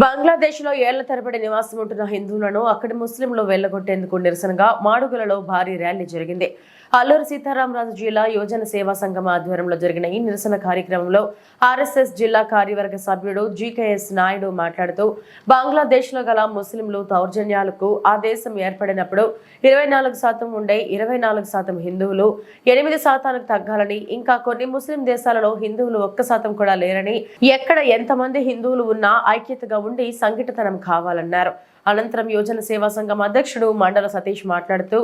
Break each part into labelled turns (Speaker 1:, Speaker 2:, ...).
Speaker 1: బంగ్లాదేశ్లో ఏళ్ల తరబడి నివాసం ఉంటున్న హిందువులను అక్కడి ముస్లింలు వెళ్లగొట్టేందుకు నిరసనగా మాడుగులలో భారీ ర్యాలీ జరిగింది. అల్లూరి సీతారామరాజు జిల్లా యువజన సేవా సంఘం ఆధ్వర్యంలో జరిగిన ఈ నిరసన కార్యక్రమంలో ఆర్ఎస్ఎస్ జిల్లా కార్యవర్గ సభ్యుడు జీకేఎస్ నాయుడు మాట్లాడుతూ, బంగ్లాదేశ్లో గల ముస్లింలు దౌర్జన్యాలకు ఆ దేశం ఏర్పడినప్పుడు 24% ఉండే 24% హిందువులు 8% తగ్గాలని, ఇంకా కొన్ని ముస్లిం దేశాలలో హిందువులు 1% కూడా లేరని, ఎక్కడ ఎంతమంది హిందువులు ఉన్నా ఐక్యతగా ఉండి సంఘటితనం కావాలన్నారు. అనంతరం యువజన సేవా సంఘం అధ్యక్షుడు మండల సతీష్ మాట్లాడుతూ,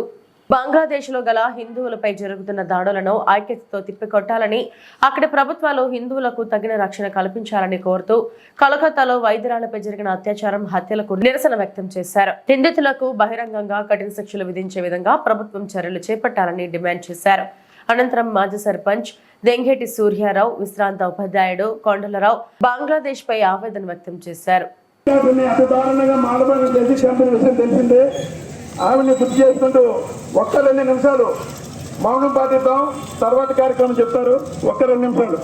Speaker 1: బంగ్లాదేశ్లో గల హిందువులపై జరుగుతున్న దాడులను ఐక్యతతో తిప్పికొట్టాలని, అక్కడి ప్రభుత్వాలు హిందువులకు తగిన రక్షణ కల్పించాలని కోరుతూ కలకత్తాలో వైద్యురాలపై జరిగిన అత్యాచారం, హత్యలకు నిరసన వ్యక్తం చేశారు. నిందితులకు బహిరంగంగా కఠిన శిక్షలు విధించే విధంగా ప్రభుత్వం చర్యలు చేపట్టాలని డిమాండ్ చేశారు. అనంతరం మాజీ సర్పంచ్ దెంగేటి సూర్యారావు, విశ్రాంత ఉపాధ్యాయుడు కొండలరావు బంగ్లాదేశ్ పై ఆవేదన వ్యక్తం చేశారు.
Speaker 2: ఆవిడని గుర్తు చేసుకుంటూ ఒక్క 2 నిమిషాలు మౌనం పాటిద్దాం. తర్వాత కార్యక్రమం చెప్తారు. ఒక్క 2 నిమిషాలు.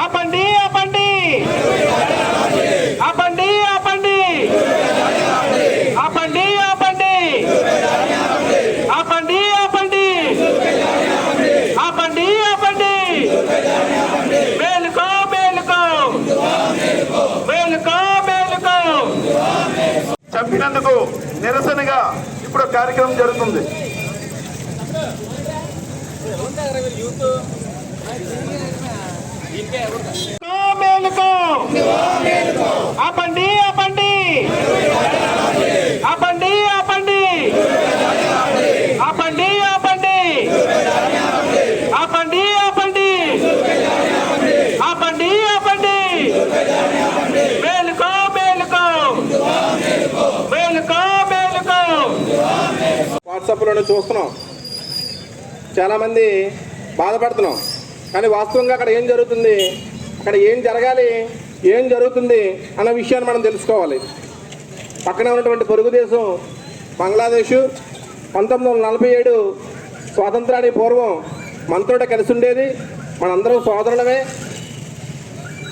Speaker 3: ఆపండి ఆపండి ఆపండి ఆపండి ఆపండి ఆపండి ఆపండి ఆపండి ఆపండి ఆపండి మేలుకో మేలుకో మేలుకో మేలుకో.
Speaker 2: చంపినందుకు నిరసనగా ఇప్పుడు కార్యక్రమం జరుగుతుంది.
Speaker 3: ఆపండి ఆపండి ఆపండి ఆపండి ఆపండి ఆపండి ఆపండి ఆపండి ఆపండి ఆపండి మేలుకో మేలుకో మేలుకో మేలుకో.
Speaker 2: వాట్సాప్లోనే చూస్తున్నాం, చాలామంది బాధపడుతున్నాం. కానీ వాస్తవంగా అక్కడ ఏం జరుగుతుంది, అక్కడ ఏం జరగాలి, ఏం జరుగుతుంది అన్న విషయాన్ని మనం తెలుసుకోవాలి. పక్కనే ఉన్నటువంటి పొరుగు దేశం బంగ్లాదేశ్ 1947 స్వాతంత్రానికి పూర్వం మనతోటే కలిసి ఉండేది. మనందరం సోదరులమే.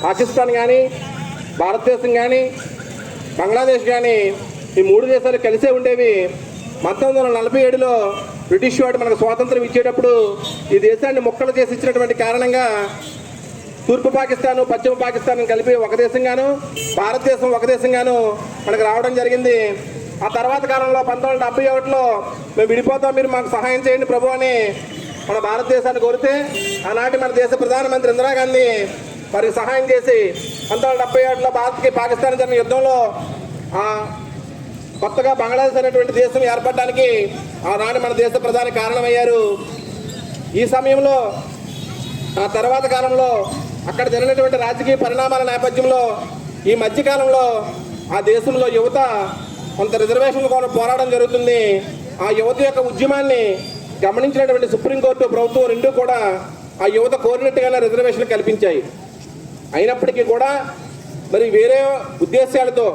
Speaker 2: పాకిస్తాన్ కానీ, భారతదేశం కానీ, బంగ్లాదేశ్ కానీ ఈ 3 దేశాలు కలిసే ఉండేవి. 1947లో బ్రిటిష్ వాడు మనకు స్వాతంత్రం ఇచ్చేటప్పుడు ఈ దేశాన్ని ముక్కలు చేసి ఇచ్చినటువంటి కారణంగా తూర్పు పాకిస్తాను, పశ్చిమ పాకిస్తాన్ కలిపి ఒక దేశంగాను, భారతదేశం ఒక దేశంగాను మనకు రావడం జరిగింది. ఆ తర్వాత కాలంలో 1971లో మేము విడిపోతాం, మీరు మాకు సహాయం చేయండి ప్రభు అని మన భారతదేశాన్ని కోరితే ఆనాటి మన దేశ ప్రధానమంత్రి ఇందిరాగాంధీ వారికి సహాయం చేసి 1971లో భారత్కి పాకిస్తాన్ జరిగిన యుద్ధంలో కొత్తగా బంగ్లాదేశ్ అనేటువంటి దేశం ఏర్పడడానికి ఆనాడు మన దేశ ప్రధాని కారణమయ్యారు. ఈ సమయంలో ఆ తర్వాత కాలంలో అక్కడ జరిగినటువంటి రాజకీయ పరిణామాల నేపథ్యంలో ఈ మధ్యకాలంలో ఆ దేశంలో యువత కొంత రిజర్వేషన్ల కోసం పోరాటం జరుగుతుంది. ఆ యువత యొక్క ఉద్యమాన్ని గమనించినటువంటి సుప్రీంకోర్టు, ప్రభుత్వం రెండూ కూడా ఆ యువత కోరినట్టుగానే రిజర్వేషన్లు కల్పించాయి. అయినప్పటికీ కూడా మరి వేరే ఉద్దేశాలతో,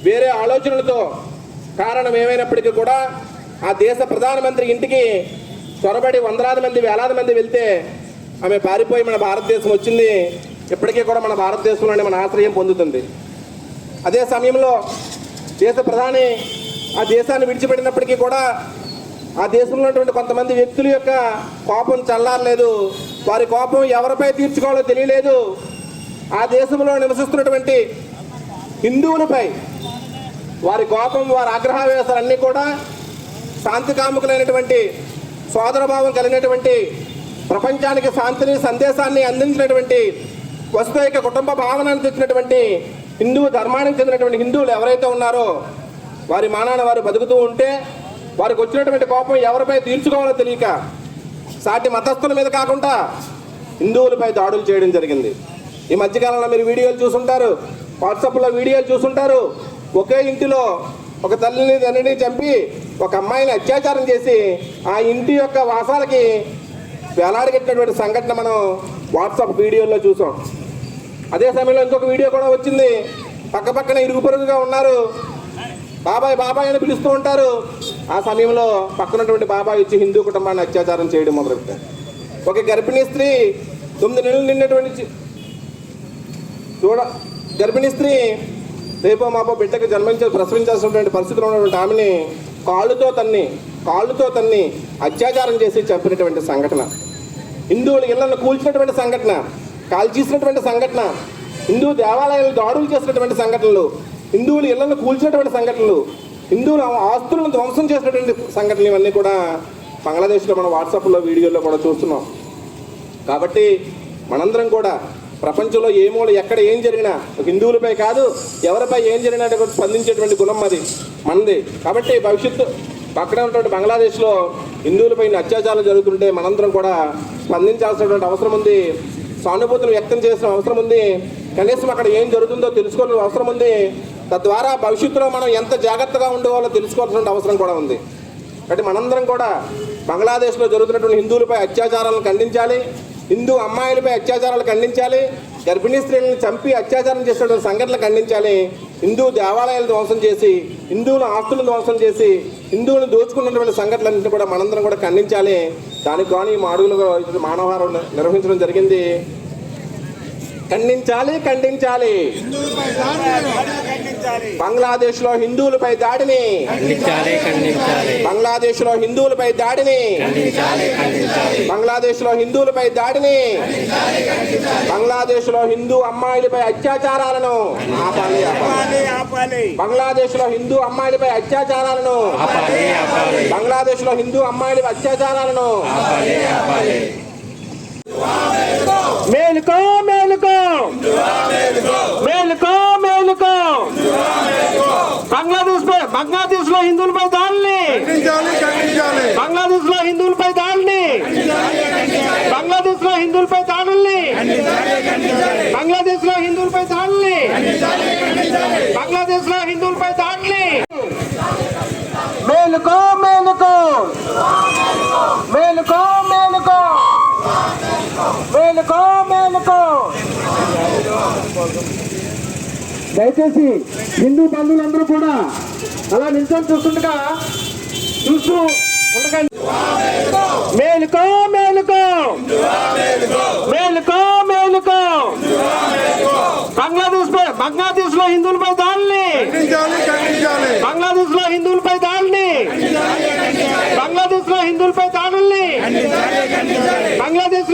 Speaker 2: వేరే ఆలోచనలతో కారణం ఏమైనప్పటికీ కూడా ఆ దేశ ప్రధానమంత్రి ఇంటికి చొరబడి వందలాది మంది, వేలాది మంది వెళ్తే ఆమె పారిపోయి మన భారతదేశం వచ్చింది. ఇప్పటికీ కూడా మన భారతదేశంలోనే మన ఆశ్రయం పొందుతుంది. అదే సమయంలో దేశ ప్రధాని ఆ దేశాన్ని విడిచిపెట్టినప్పటికీ కూడా ఆ దేశంలో ఉన్నటువంటి కొంతమంది వ్యక్తుల యొక్క కోపం చల్లారలేదు. వారి కోపం ఎవరిపై తీర్చుకోవాలో తెలియలేదు. ఆ దేశంలో నివసిస్తున్నటువంటి హిందువులపై వారి కోపం, వారి ఆగ్రహావేశాలన్నీ కూడా శాంతి కాముకులైనటువంటి, సోదరభావం కలిగినటువంటి, ప్రపంచానికి శాంతిని, సందేశాన్ని అందించినటువంటి, వస్తైక కుటుంబ భావనను తెచ్చినటువంటి హిందూ ధర్మానికి చెందినటువంటి హిందువులు ఎవరైతే ఉన్నారో వారి మానాన వారు బతుకుతూ ఉంటే వారికి వచ్చినటువంటి కోపం ఎవరిపై తీర్చుకోవాలో తెలియక సాటి మతస్థుల మీద కాకుండా హిందువులపై దాడులు చేయడం జరిగింది. ఈ మధ్యకాలంలో మీరు వీడియోలు చూసుంటారు, వాట్సాప్లో వీడియోలు చూసుంటారు. ఒకే ఇంటిలో ఒక తల్లిని తండ్రిని చంపి ఒక అమ్మాయిని అత్యాచారం చేసి ఆ ఇంటి యొక్క వాసాలకి వేలాడగట్టినటువంటి సంఘటన మనం వాట్సాప్ వీడియోల్లో చూసాం. అదే సమయంలో ఇంకొక వీడియో కూడా వచ్చింది. పక్కపక్కన ఇరుగు పొరుగుగా ఉన్నారు, బాబాయ్ బాబాయ్ అని పిలుస్తూ ఉంటారు. ఆ సమయంలో పక్కనటువంటి బాబాయ్ వచ్చి హిందూ కుటుంబాన్ని అత్యాచారం చేయడం మొదలుపెట్టారు. ఒక గర్భిణీ స్త్రీ 9 నెలలు నిన్నటువంటి గర్భిణీ స్త్రీ రేపో మాపో బిడ్డకు ప్రసవించాల్సినటువంటి పరిస్థితిలో ఉన్నటువంటి ఆమెని కాళ్ళుతో తన్ని అత్యాచారం చేసి చంపినటువంటి సంఘటన, హిందువుల ఇళ్లను కూల్చినటువంటి సంఘటన, కాల్చేసినటువంటి సంఘటన, హిందూ దేవాలయాలు దాడులు చేసినటువంటి సంఘటనలు, హిందువుల ఇళ్లను కూల్చినటువంటి సంఘటనలు, హిందువుల ఆస్తులను ధ్వంసం చేసినటువంటి సంఘటనలు ఇవన్నీ కూడా బంగ్లాదేశ్లో మన వాట్సాప్లో వీడియోలో కూడా చూస్తున్నాం. కాబట్టి మనందరం కూడా ప్రపంచంలో ఏ మూల ఎక్కడ ఏం జరిగినా హిందువులపై కాదు ఎవరిపై ఏం జరిగినా స్పందించేటువంటి గుణం అది మనది. కాబట్టి భవిష్యత్తు పక్కనే ఉన్నటువంటి బంగ్లాదేశ్లో హిందువులపై అత్యాచారాలు జరుగుతుంటే మనందరం కూడా స్పందించాల్సినటువంటి అవసరం ఉంది, సానుభూతిని వ్యక్తం చేసిన అవసరం ఉంది, కనీసం అక్కడ ఏం జరుగుతుందో తెలుసుకోవాల్సిన అవసరం ఉంది. తద్వారా భవిష్యత్తులో మనం ఎంత జాగ్రత్తగా ఉండేవాళ్ళో తెలుసుకోవాల్సిన అవసరం కూడా ఉంది. కాబట్టి మనందరం కూడా బంగ్లాదేశ్లో జరుగుతున్నటువంటి హిందువులపై అత్యాచారాలను ఖండించాలి, హిందూ అమ్మాయిలపై అత్యాచారాలు ఖండించాలి, గర్భిణీ స్త్రీలను చంపి అత్యాచారం చేసేటువంటి సంఘటనలు ఖండించాలి, హిందూ దేవాలయాలు ధ్వంసం చేసి హిందువుల ఆస్తులను ధ్వంసం చేసి హిందువులను దోచుకున్నటువంటి సంఘటనలన్నింటినీ కూడా మనందరం కూడా ఖండించాలి. దానికి కానీ మాడుగులుగా మానవహారం నిర్వహించడం జరిగింది. ఖండించాలి. బంగ్లాదేశ్లో హిందువులపై దాడిని, బంగ్లాదేశ్లో హిందువులపై దాడిని, బంగ్లాదేశ్లో హిందువులపై దాడిని, బంగ్లాదేశ్లో హిందూ అమ్మాయిలపై అత్యాచారాలను ఆపాలి. బంగ్లాదేశ్లో హిందూ అమ్మాయిలపై అత్యాచారాలను, బంగ్లాదేశ్లో హిందూ అమ్మాయిలపై అత్యాచారాలను
Speaker 3: మేలుకో మేలుకో మేలుకో మేలుకో బంగ్లాదేశ్ లో హిందువులపై దాడిని, బంగ్లాదేశ్ లో హిందువులపై దాడిని, బంగ్లాదేశ్ లో హిందువులపై దాడుల్ని, బంగ్లాదేశ్ లో హిందువులపై దాడుల్ని, బంగ్లాదేశ్ లో హిందువులపై దాడుల్ని. మేలుకో మేలుకో మేలుకో మేలుకో మేలుకో మేలుకో. దయచేసి హిందూ బంధువులందరూ కూడా అలా నిల్చొని చూస్తుండగా చూస్తూ ఉండకండి. మేలుకో మేలుకో మేలుకో మేలుకో. బంగ్లాదేశ్ లో హిందువులపై దాడిని, బంగ్లాదేశ్ లో హిందువులపై దాడిని, బంగ్లాదేశ్ లో హిందువులపై దాడుల్ని, బంగ్లాదేశ్